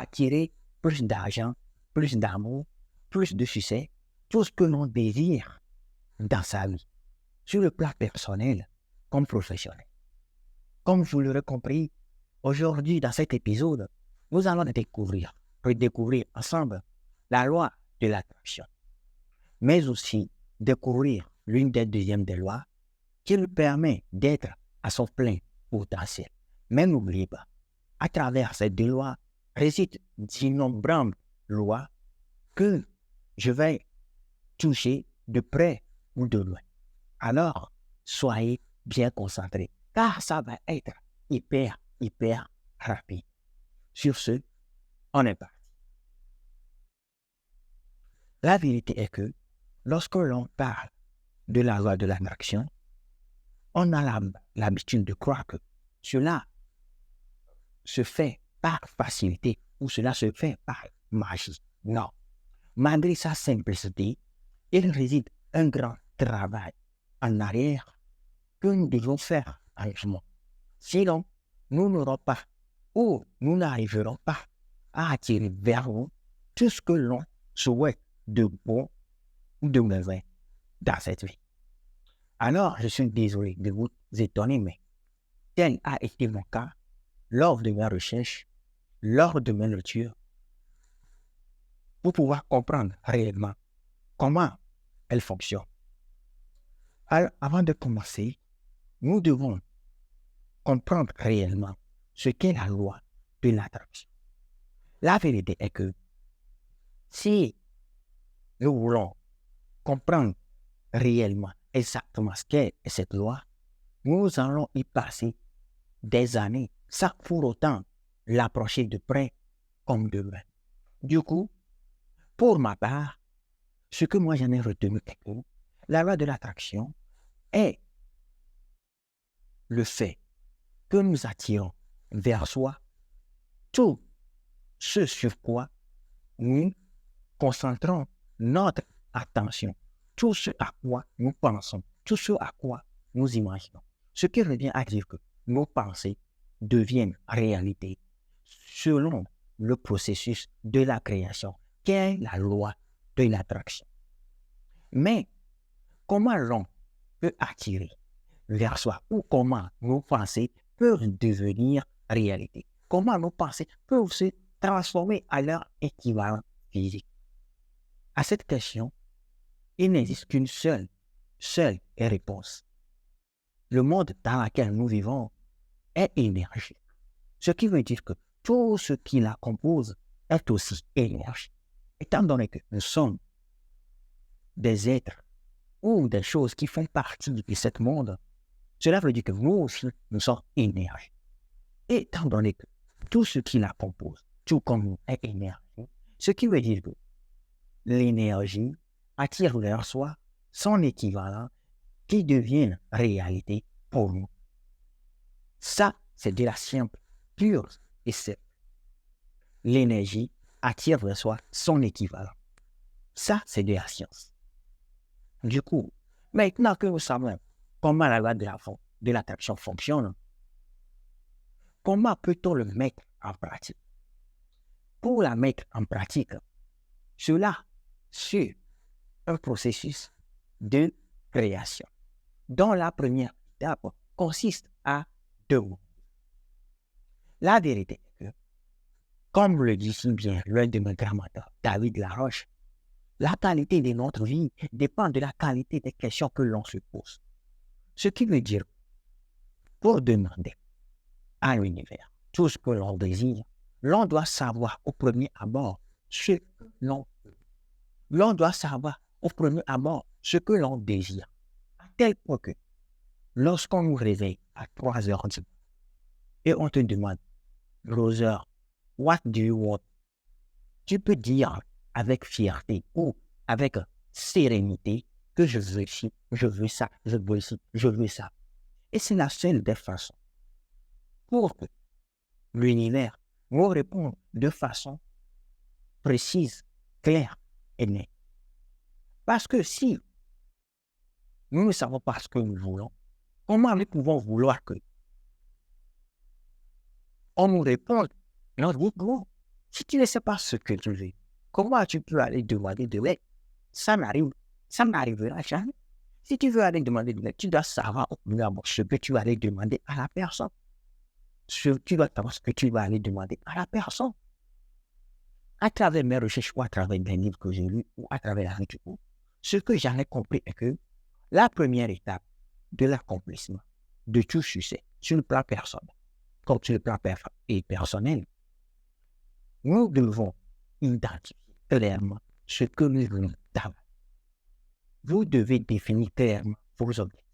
attirer plus d'argent, plus d'amour, plus de succès, tout ce que l'on désire dans sa vie, sur le plan personnel comme professionnel. Comme vous l'aurez compris, aujourd'hui, dans cet épisode, nous allons redécouvrir ensemble la loi de l'attraction, mais aussi découvrir l'une des deuxièmes des lois qui lui permet d'être à son plein potentiel. Mais n'oubliez pas, à travers ces deux lois résident d'innombrables lois que je vais toucher de près ou de loin. Alors, soyez bien concentrés, car ça va être hyper rapide. Sur ce, on est parti. La vérité est que lorsque l'on parle de la loi de l'attraction, on a l'habitude de croire que cela se fait par facilité ou cela se fait par magie. Non. Malgré sa simplicité, il réside un grand travail en arrière que nous devons faire en ce moment. Sinon, nous n'aurons pas ou nous n'arriverons pas à attirer vers nous tout ce que l'on souhaite de bon ou de mauvais dans cette vie. Alors, je suis désolé de vous étonner, mais tel a été mon cas lors de mes recherches, lors de mes lectures, pour pouvoir comprendre réellement comment elle fonctionne. Alors, avant de commencer, nous devons comprendre réellement ce qu'est la loi de l'attraction. La vérité est que si nous voulons comprendre réellement exactement ce qu'est cette loi, nous allons y passer des années sans pour autant l'approcher de près comme de loin. Du coup, pour ma part, ce que moi j'en ai retenu est que la loi de l'attraction est le fait que nous attirons vers soi tout ce sur quoi nous concentrons notre attention, tout ce à quoi nous pensons, tout ce à quoi nous imaginons. Ce qui revient à dire que nos pensées deviennent réalité selon le processus de la création, qui est la loi de l'attraction. Mais comment l'on peut attirer vers soi ou comment nos pensées peuvent devenir réalité? Comment nos pensées peuvent se transformer à leur équivalent physique? À cette question, il n'existe qu'une seule réponse. Le monde dans lequel nous vivons est énergie. Ce qui veut dire que tout ce qui la compose est aussi énergie. Étant donné que nous sommes des êtres ou des choses qui font partie de ce monde, cela veut dire que nous aussi, nous sommes énergie. Étant donné que tout ce qui la compose, tout comme nous, est énergie, ce qui veut dire que l'énergie attire vers soi son équivalent qui devient réalité pour nous. Ça, c'est de la science pure et simple. L'énergie attire vers soi son équivalent. Ça, c'est de la science. Du coup, maintenant que nous savons comment la loi de l'attraction fonctionne, comment peut-on le mettre en pratique? Pour la mettre en pratique, cela, c'est un processus de création, dont la première étape consiste à demander. La vérité est que, comme le dit si bien l'un de mes grands mentors, David Laroche, la qualité de notre vie dépend de la qualité des questions que l'on se pose. Ce qui veut dire, pour demander à l'univers tout ce que l'on désire, l'on doit savoir au premier abord ce que l'on veut. L'on doit savoir au premier abord ce que l'on désire. À tel point que, lorsqu'on nous réveille à 3 heures du matin et on te demande, Roser, what do you want? Tu peux dire avec fierté ou avec sérénité que je veux ci, je veux ça, je veux ci, je veux ça. Et c'est la seule des façons pour que l'univers nous réponde de façon précise, claire et nette. Parce que si nous ne savons pas ce que nous voulons, comment nous pouvons vouloir que on nous réponde notre goût? Si tu ne sais pas ce que tu veux, comment tu peux aller demander de l'aide? Ça n'arrivera jamais. Si tu veux aller demander de l'aide, tu dois savoir au premier abord ce que tu vas aller demander à la personne. Tu dois savoir ce que tu vas aller demander à la personne. À travers mes recherches ou à travers des livres que j'ai lus ou à travers la vidéo, ce que j'en ai compris est que la première étape de l'accomplissement de tout succès sur le plan personnel, comme sur le plan personnel, nous devons identifier clairement ce que nous voulons d'avoir. Vous devez définir clairement vos objectifs.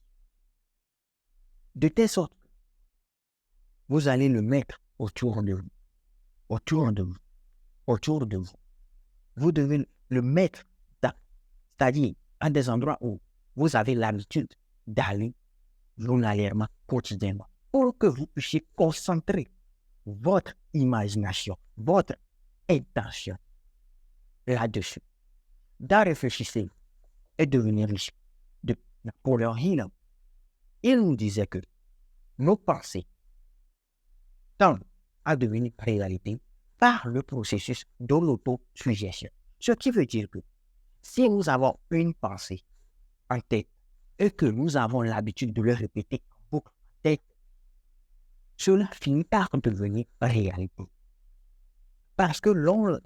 De telle sorte que vous allez le mettre autour de vous, autour de vous, autour de vous. Vous devez le mettre, c'est-à-dire à des endroits où vous avez l'habitude d'aller journalièrement, quotidiennement, pour que vous puissiez concentrer votre imagination, votre intention là-dessus. D'en réfléchir et devenir riche. De Napoléon Hill, il nous disait que nos pensées tendent à devenir réalité par le processus de l'autosuggestion. Ce qui veut dire que si nous avons une pensée en tête et que nous avons l'habitude de le répéter en boucle en tête, cela finit par devenir réalité. Parce que l'on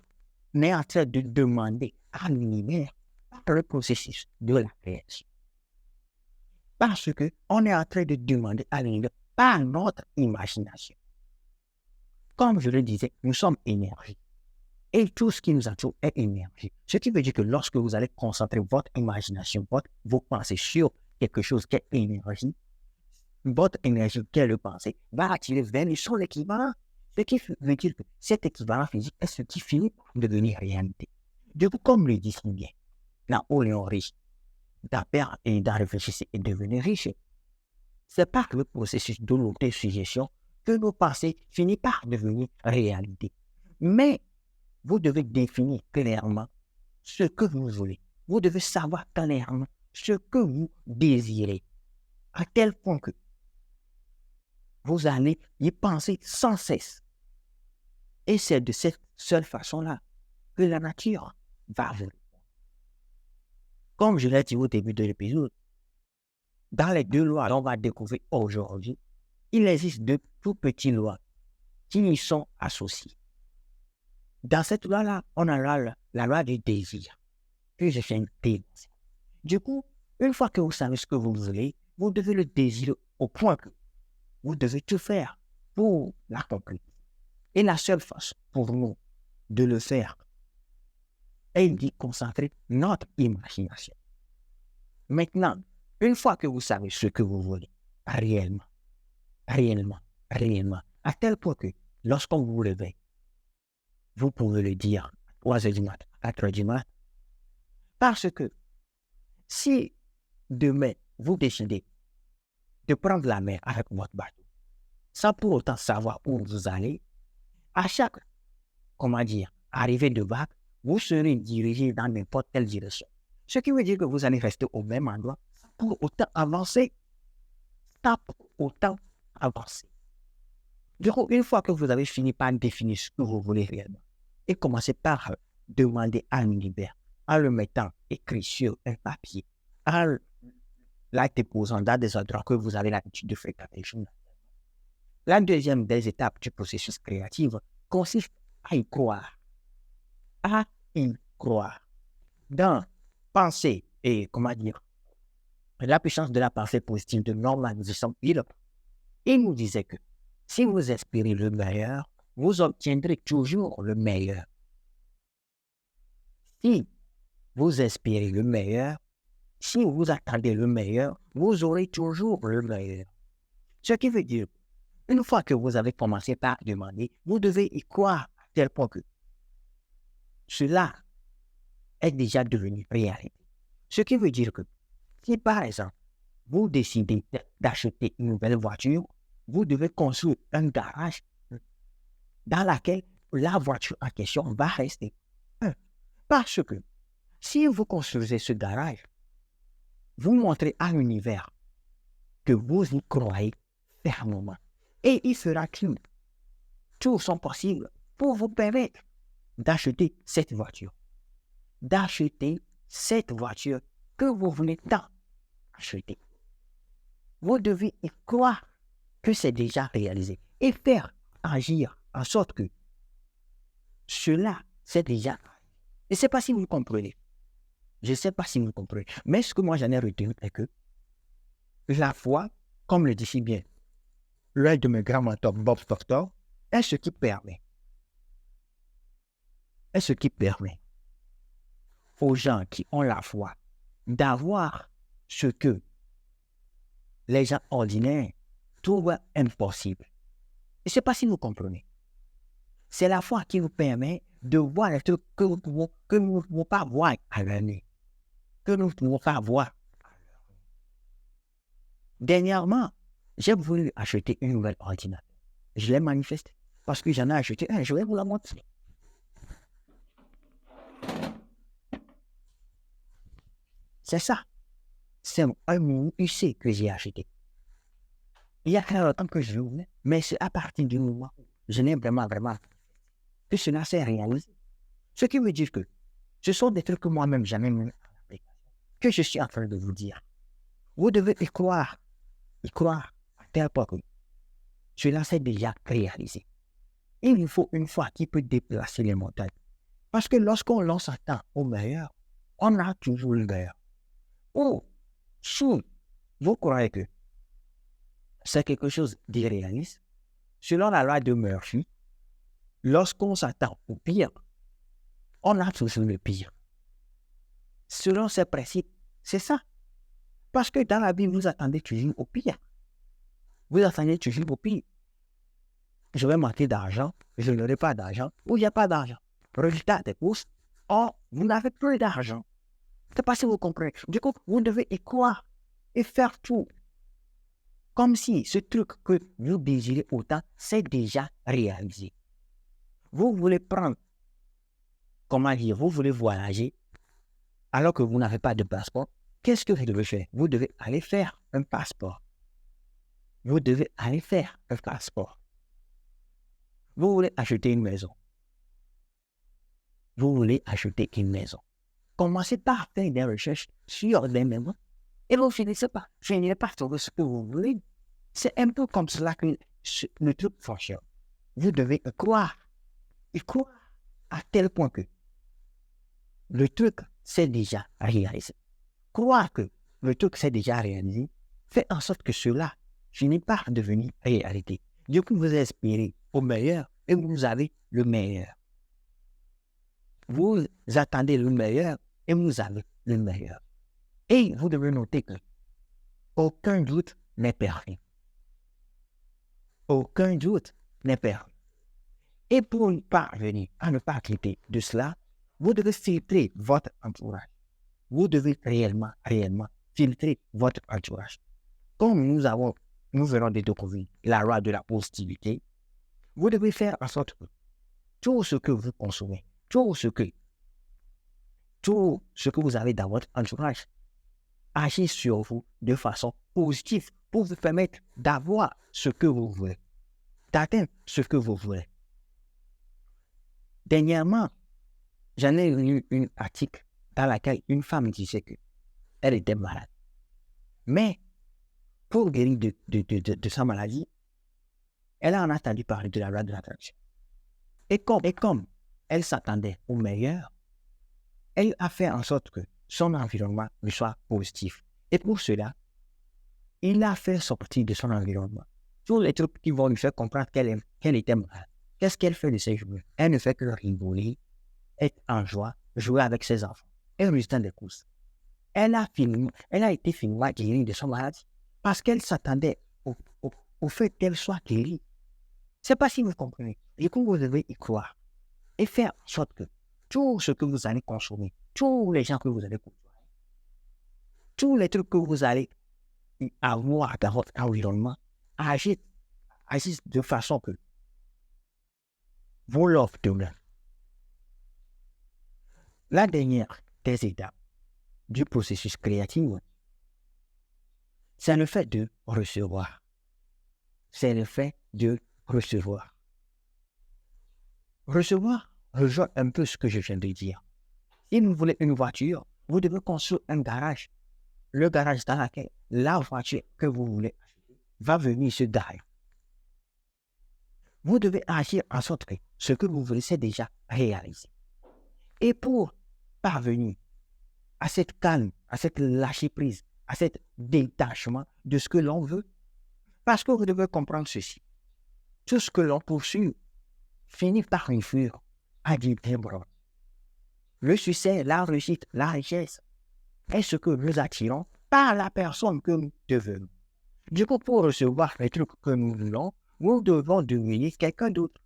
est en train de demander à l'univers par le processus de la création. Parce qu'on est en train de demander à l'univers par notre imagination. Comme je le disais, nous sommes énergie. Et tout ce qui nous entoure est énergie. Ce qui veut dire que lorsque vous allez concentrer votre imagination, vos pensées sur quelque chose qui est énergie, votre énergie qui est le pensée va attirer vers son équivalent. Ce qui veut dire que cet équivalent physique est ce qui finit par devenir réalité. Du coup, comme le dit si bien, Napoléon riche, d'apprendre et d'en réfléchir et devenir riche, c'est par le processus de l'autosuggestion que nos pensées finissent par devenir réalité. Mais vous devez définir clairement ce que vous voulez. Vous devez savoir clairement ce que vous désirez, à tel point que vous allez y penser sans cesse. Et c'est de cette seule façon-là que la nature va vous répondre. Comme je l'ai dit au début de l'épisode, dans les deux lois qu'on va découvrir aujourd'hui, il existe deux tout petites lois qui y sont associées. Dans cette loi-là, on a la loi du désir, que je viens de dénoncer. Du coup, une fois que vous savez ce que vous voulez, vous devez le désirer au point que vous devez tout faire pour l'accomplir. Et la seule façon pour nous de le faire est d'y concentrer notre imagination. Maintenant, une fois que vous savez ce que vous voulez, réellement, à tel point que lorsqu'on vous réveille, vous pouvez le dire à 3 heures du matin, à 4 heures du matin. Parce que si demain, vous décidez de prendre la mer avec votre bateau, sans pour autant savoir où vous allez, à chaque, arrivée de vague, vous serez dirigé dans n'importe quelle direction. Ce qui veut dire que vous allez rester au même endroit pour autant avancer. Du coup, une fois que vous avez fini par définir ce que vous voulez réellement, et commencez par demander à l'univers, en le mettant écrit sur un papier, en la déposant dans des endroits que vous avez l'habitude de fréquenter. La deuxième des étapes du processus créatif consiste à y croire. Dans penser et, la puissance de la pensée positive de Norman Vincent Peale, il nous disait que si vous espérez le meilleur, vous obtiendrez toujours le meilleur. Si vous espérez le meilleur, si vous attendez le meilleur, vous aurez toujours le meilleur. Ce qui veut dire, une fois que vous avez commencé par demander, vous devez y croire à tel point que cela est déjà devenu réalité. Ce qui veut dire que si par exemple, vous décidez d'acheter une nouvelle voiture, vous devez construire un garage dans lequel la voiture en question va rester. Parce que si vous construisez ce garage, vous montrez à l'univers que vous y croyez fermement. Et il fera tout son possible pour vous permettre d'acheter cette voiture. D'acheter cette voiture que vous voulez tant acheter. Vous devez y croire que c'est déjà réalisé et faire agir en sorte que cela, c'est déjà. Je ne sais pas si vous comprenez. Je ne sais pas si vous comprenez. Mais ce que moi j'en ai retenu est que la foi, comme le dit si bien l'un de mes grands mentors, Bob Proctor, est ce qui permet aux gens qui ont la foi d'avoir ce que les gens ordinaires trouvent impossible. Je ne sais pas si vous comprenez. C'est la foi qui vous permet de voir les trucs que nous ne pouvons pas voir à l'année. Que nous ne pouvons pas voir. Dernièrement, j'ai voulu acheter une nouvelle ordinateur. Je l'ai manifesté parce que j'en ai acheté un. Je vais vous la montrer. C'est ça. C'est un UC que j'ai acheté. Il y a très longtemps que je l'ai, mais c'est à partir du moment où je n'ai vraiment que cela s'est réalisé. Ce qui veut dire que ce sont des trucs que moi-même jamais mis en application, que je suis en train de vous dire. Vous devez y croire à tel point que cela s'est déjà réalisé. Il nous faut une foi qui peut déplacer les montagnes. Parce que lorsqu'on s'attend au meilleur, on a toujours le meilleur. Ou, si vous croyez que c'est quelque chose d'irréaliste, selon la loi de Murphy, lorsqu'on s'attend au pire, on a toujours le pire. Selon ces principes, c'est ça. Parce que dans la vie, vous attendez toujours au pire. Vous attendez toujours au pire. Je vais manquer d'argent, je n'aurai pas d'argent, ou il n'y a pas d'argent. Résultat des courses, vous n'avez plus d'argent. C'est pas si vous comprenez. Du coup, vous devez y croire et faire tout. Comme si ce truc que vous désirez autant, c'est déjà réalisé. Vous voulez prendre, vous voulez voyager, alors que vous n'avez pas de passeport. Qu'est-ce que vous devez faire? Vous devez aller faire un passeport. Vous devez aller faire un passeport. Vous voulez acheter une maison. Vous voulez acheter une maison. Commencez par faire des recherches sur des maisons et vous finissez par trouver ce que vous voulez. C'est un peu comme cela que le truc fonctionne. Vous devez y croire à tel point que le truc s'est déjà réalisé. Croire que le truc s'est déjà réalisé fait en sorte que cela finit par devenir réalité. Du coup, vous espérez au meilleur et vous avez le meilleur. Vous attendez le meilleur et vous avez le meilleur. Et vous devez noter que aucun doute n'est permis. Aucun doute n'est permis. Et pour parvenir à ne pas quitter de cela, vous devez filtrer votre entourage. Vous devez réellement filtrer votre entourage. Comme nous venons de découvrir la loi de la positivité, vous devez faire en sorte que tout ce que vous consommez, tout ce que vous avez dans votre entourage agit sur vous de façon positive pour vous permettre d'avoir ce que vous voulez, d'atteindre ce que vous voulez. Dernièrement, j'en ai lu un article dans lequel une femme disait qu'elle était malade. Mais pour guérir de sa maladie, elle a entendu parler de la loi de l'attraction. Et comme elle s'attendait au meilleur, elle a fait en sorte que son environnement lui soit positif. Et pour cela, il a fait sortir de son environnement tous les trucs qui vont lui faire comprendre qu'elle était malade. Qu'est-ce qu'elle fait de ses journées? Elle ne fait que rigoler, être en joie, jouer avec ses enfants. Et le résultat des courses. Elle a été finalement guérie de son maladie parce qu'elle s'attendait au fait qu'elle soit guérie. Je ne sais pas si vous comprenez. Du coup, vous devez y croire et faire en sorte que tout ce que vous allez consommer, tous les gens que vous allez consommer, tous les trucs que vous allez avoir dans votre environnement agissent de façon que vous l'obtenez. La dernière des étapes du processus créatif, c'est le fait de recevoir. C'est le fait de recevoir. Recevoir rejoint un peu ce que je viens de dire. Si vous voulez une voiture, vous devez construire un garage. Le garage dans lequel la voiture que vous voulez va venir se garer. Vous devez agir en sorte que ce que vous voulez, c'est déjà réalisé. Et pour parvenir à cette calme, à cette lâcher-prise, à cet détachement de ce que l'on veut, parce que vous devez comprendre ceci. Tout ce que l'on poursuit finit par une fuir à du ténèbres. Le succès, la réussite, la richesse est ce que nous attirons par la personne que nous devenons. Du coup, pour recevoir les trucs que nous voulons, nous devons devenir quelqu'un d'autre.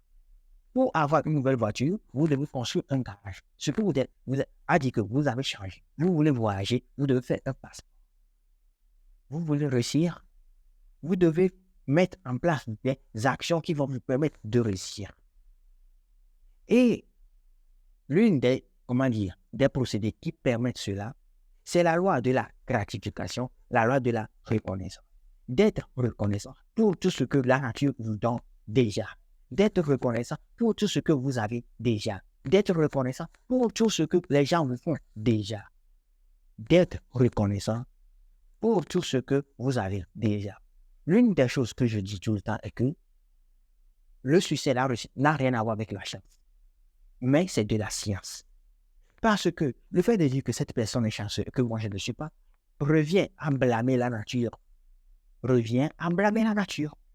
Pour avoir une nouvelle voiture, vous devez construire un garage. Ce que vous a dit que vous avez changé. Vous voulez voyager, vous devez faire un passeport. Vous voulez réussir, vous devez mettre en place des actions qui vont vous permettre de réussir. Et l'une des procédés qui permettent cela, c'est la loi de la gratification, la loi de la reconnaissance. D'être reconnaissant pour tout ce que la nature vous donne déjà. D'être reconnaissant pour tout ce que vous avez déjà. D'être reconnaissant pour tout ce que les gens vous font déjà. D'être reconnaissant pour tout ce que vous avez déjà. L'une des choses que je dis tout le temps est que le succès, la réussite n'a rien à voir avec la chance. Mais c'est de la science. Parce que le fait de dire que cette personne est chanceuse et que moi je ne le suis pas, revient à blâmer la nature.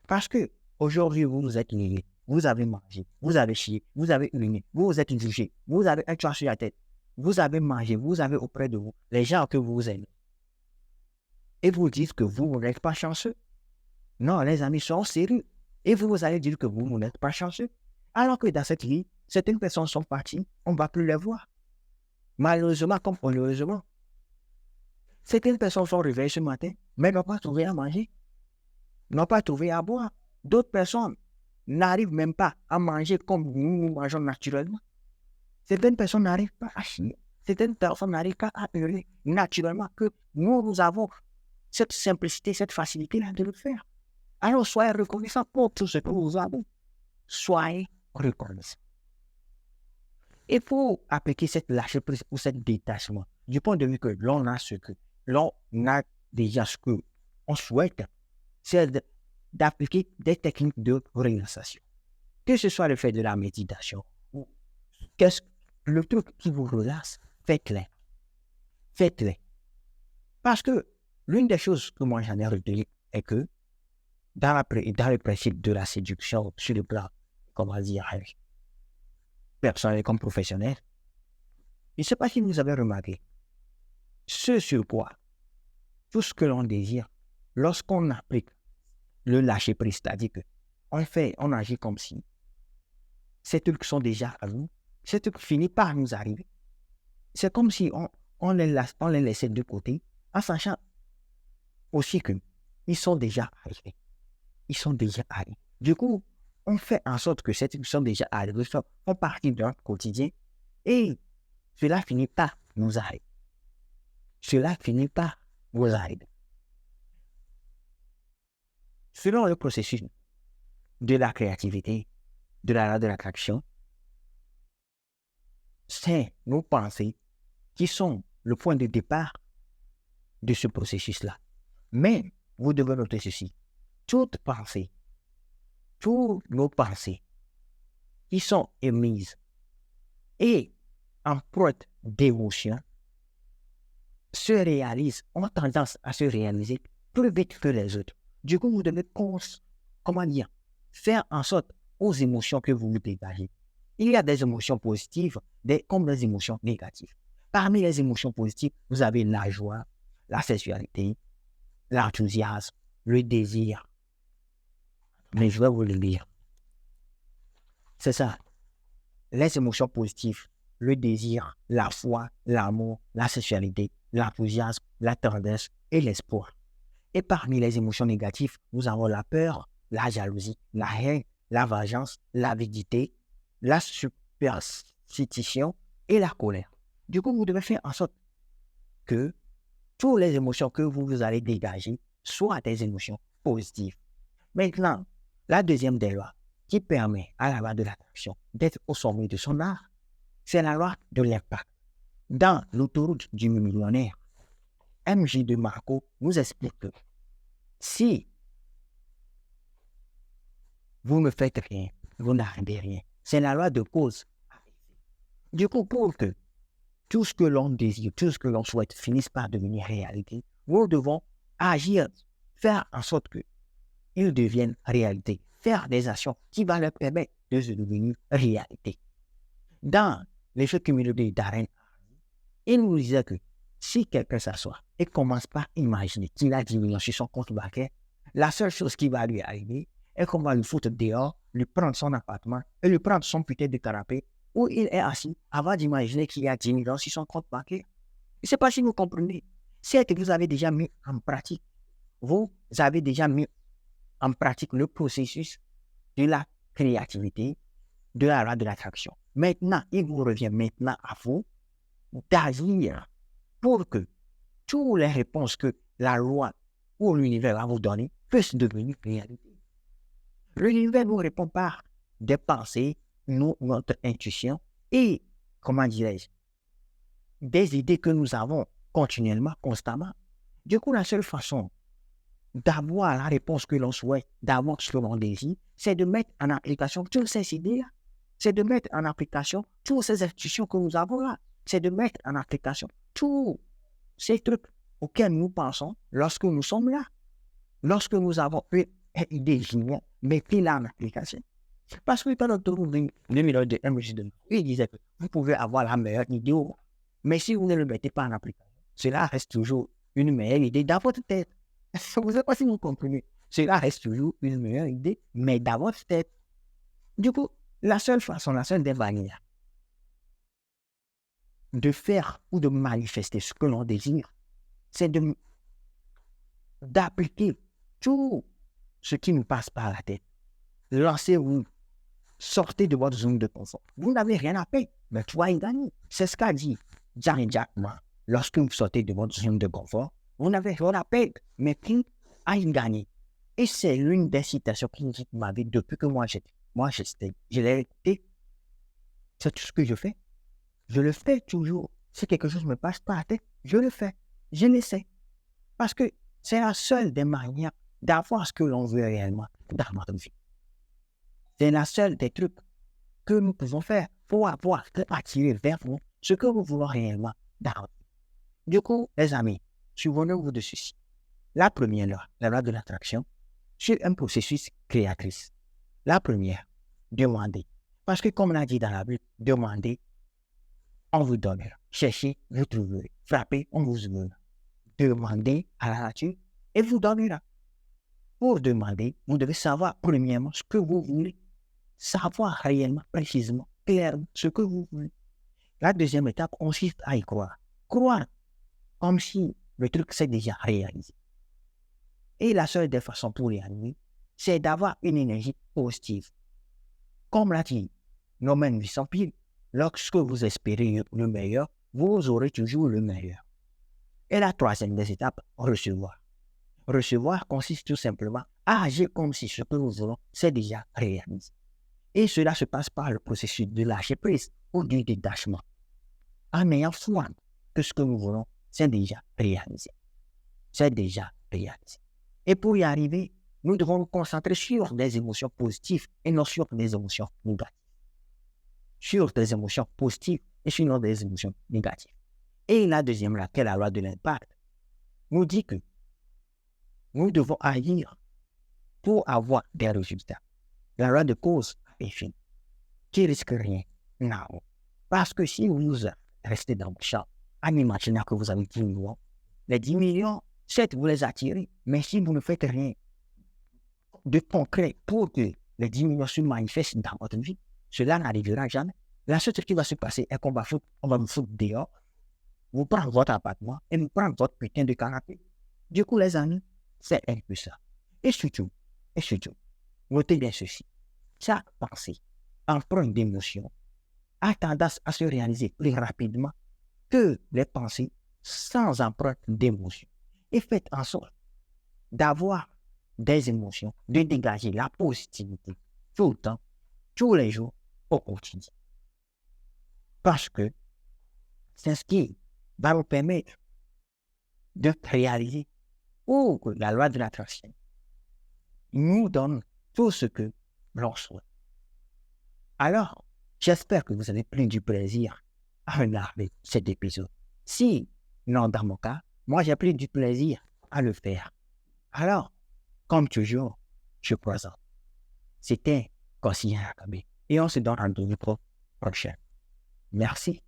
Parce que aujourd'hui, vous êtes lié, vous avez mangé, vous avez chié, vous avez uriné, vous êtes jugé, vous avez un toit sur la tête, vous avez mangé, vous avez auprès de vous les gens que vous aimez. Et vous dites que vous n'êtes pas chanceux. Non, les amis sont sérieux. Et vous allez dire que vous n'êtes pas chanceux. Alors que dans cette vie, certaines personnes sont parties, on ne va plus les voir. Malheureusement comme heureusement. Certaines personnes sont réveillées ce matin, mais n'ont pas trouvé à manger, n'ont pas trouvé à boire. D'autres personnes n'arrivent même pas à manger comme nous mangeons naturellement. Certaines personnes n'arrivent pas à chier. Certaines personnes n'arrivent pas à hurler naturellement, que nous avons cette simplicité, cette facilité-là de le faire. Alors soyez reconnaissants pour tout ce que vous avez. Soyez reconnaissants. Et pour appliquer cette lâcher-prise ou cet détachement, du point de vue que l'on a déjà ce que on souhaite, c'est d'appliquer des techniques de relaxation. Que ce soit le fait de la méditation ou le truc qui vous relaxe, faites-le. Faites-le. Parce que l'une des choses que moi j'en ai retenu est que dans le principe de la séduction sur le plan, comment dire, personnel comme professionnel, je ne sais pas si vous avez remarqué, ce sur quoi tout ce que l'on désire, lorsqu'on applique le lâcher-prise, c'est-à-dire qu'on agit comme si ces trucs sont déjà à nous, ces trucs finissent par nous arriver. C'est comme si on les laissait de côté, en sachant aussi qu'ils sont déjà arrivés. Ils sont déjà arrivés. Du coup, on fait en sorte que ces trucs sont déjà arrivés, font partie de notre quotidien, et cela finit par nous arriver. Cela finit par vous arriver. Selon le processus de la créativité, de la loi de l'attraction, c'est nos pensées qui sont le point de départ de ce processus-là. Mais vous devez noter ceci. Toutes nos pensées qui sont émises et empreintes d'émotions ont tendance à se réaliser plus vite que les autres. Du coup, vous devez faire en sorte aux émotions que vous dégagez. Il y a des émotions positives comme des émotions négatives. Parmi les émotions positives, vous avez la joie, la sexualité, l'enthousiasme, le désir. Mais je vais vous le dire. C'est ça. Les émotions positives, le désir, la foi, l'amour, la sexualité, l'enthousiasme, la tendresse et l'espoir. Et parmi les émotions négatives, nous avons la peur, la jalousie, la haine, la vengeance, l'avidité, la superstition et la colère. Du coup, vous devez faire en sorte que toutes les émotions que vous allez dégager soient des émotions positives. Maintenant, la deuxième des lois qui permet à la loi de l'attraction d'être au sommet de son art, C'est la loi de l'impact. Dans l'autoroute du millionnaire, MJ de Marco nous explique que si vous ne faites rien, vous n'arrivez rien. C'est la loi de cause. Du coup, pour que tout ce que l'on désire, tout ce que l'on souhaite finisse par devenir réalité, nous devons agir, faire en sorte qu'ils deviennent réalité, faire des actions qui vont leur permettre de se devenir réalité. Dans l'effet cumulé d'Aren, il nous disait que si quelqu'un s'assoit et commence par imaginer qu'il a 10 millions sur son compte bancaire, la seule chose qui va lui arriver est qu'on va le foutre dehors, lui prendre son appartement et lui prendre son putain de canapé où il est assis avant d'imaginer qu'il y a 10 millions sur son compte bancaire. Je ne sais pas si vous comprenez. C'est que vous avez déjà mis en pratique, vous avez déjà mis en pratique le processus de la créativité, de la loi de l'attraction. Maintenant, il vous revient maintenant à vous d'agir pour que toutes les réponses que la loi ou l'univers va vous donner puissent devenir réalité. L'univers nous répond par des pensées, notre intuition et, comment dirais-je, des idées que nous avons continuellement, constamment. Du coup, la seule façon d'avoir la réponse que l'on souhaite, d'avoir ce que l'on désire, c'est de mettre en application toutes ces idées-là. C'est de mettre en application toutes ces institutions que nous avons là. C'est de mettre en application tous ces trucs auxquels nous pensons lorsque nous sommes là. Lorsque nous avons une idée géniale, mettez-la en application. Parce que pendant que vous venez de MJ2, il disait que vous pouvez avoir la meilleure idée, mais si vous ne le mettez pas en application, cela reste toujours une meilleure idée dans votre tête. Vous ne savez pas si vous comprenez. Cela reste toujours une meilleure idée, mais dans votre tête. Du coup, la seule façon, la seule des manières de faire ou de manifester ce que l'on désire, c'est d'appliquer tout ce qui nous passe par la tête. Lancez-vous, sortez de votre zone de confort. Vous n'avez rien à payer, mais tu vas y gagner. C'est ce qu'a dit Jack Ma. Lorsque vous sortez de votre zone de confort, vous n'avez rien à payer, mais qui a y gagné. Et c'est l'une des citations qui m'avait depuis que je l'ai écouté. C'est tout ce que je fais. Je le fais toujours. Si quelque chose me passe par la tête, je le fais. Je l'essaie. Parce que c'est la seule des manières d'avoir ce que l'on veut réellement dans notre vie. C'est la seule des trucs que nous pouvons faire pour attirer vers nous ce que nous voulons réellement dans notre vie. Du coup, les amis, souvenez-vous de ceci. La première loi, la loi de l'attraction, c'est un processus créatrice. La première, demandez. Parce que comme on a dit dans la Bible, demandez, on vous donnera. Cherchez, vous trouverez. Frappez, on vous ouvrira. Demandez à la nature et vous donnera. Pour demander, vous devez savoir premièrement ce que vous voulez. Savoir réellement, précisément, clairement ce que vous voulez. La deuxième étape consiste à y croire. Croire comme si le truc s'est déjà réalisé. Et la seule des façons pour y arriver, c'est d'avoir une énergie positive. Comme l'a dit Norman Vincent-Peale, lorsque vous espérez le meilleur, vous aurez toujours le meilleur. Et la troisième des étapes, recevoir. Recevoir consiste tout simplement à agir comme si ce que nous voulons s'est déjà réalisé. Et cela se passe par le processus de lâcher prise ou du détachement. En ayant foi que ce que nous voulons, c'est déjà réalisé. C'est déjà réalisé. Et pour y arriver, nous devons nous concentrer sur des émotions positives et non sur des émotions négatives. Sur des émotions positives et sur des émotions négatives. Et la deuxième, laquelle est la loi de l'impact, nous dit que nous devons agir pour avoir des résultats. La loi de cause à effet, qui risque rien. Non. Parce que si vous restez dans vos champs, en imaginant que vous avez 10 millions, les 10 millions, certes, vous les attirez, mais si vous ne faites rien de concret pour que les 10 millions se manifestent dans votre vie, cela n'arrivera jamais. La seule chose qui va se passer est qu'on va vous foutre dehors, vous prendre votre appartement et vous prendre votre putain de canapé. Du coup, les amis, c'est un peu ça. Et surtout, notez bien ceci. Chaque pensée, empreinte d'émotion, a tendance à se réaliser plus rapidement que les pensées sans empreinte d'émotion. Et faites en sorte d'avoir des émotions, de dégager la positivité tout le temps, tous les jours, au quotidien. Parce que c'est ce qui va nous permettre de réaliser ou que la loi de l'attraction nous donne tout ce que l'on souhaite. Alors, j'espère que vous avez pris du plaisir à regarder cet épisode. Si, non, dans mon cas, moi j'ai pris du plaisir à le faire. Alors, comme toujours, je présente. C'était Conseiller Akabe et on se donne rendez-vous prochain. Merci.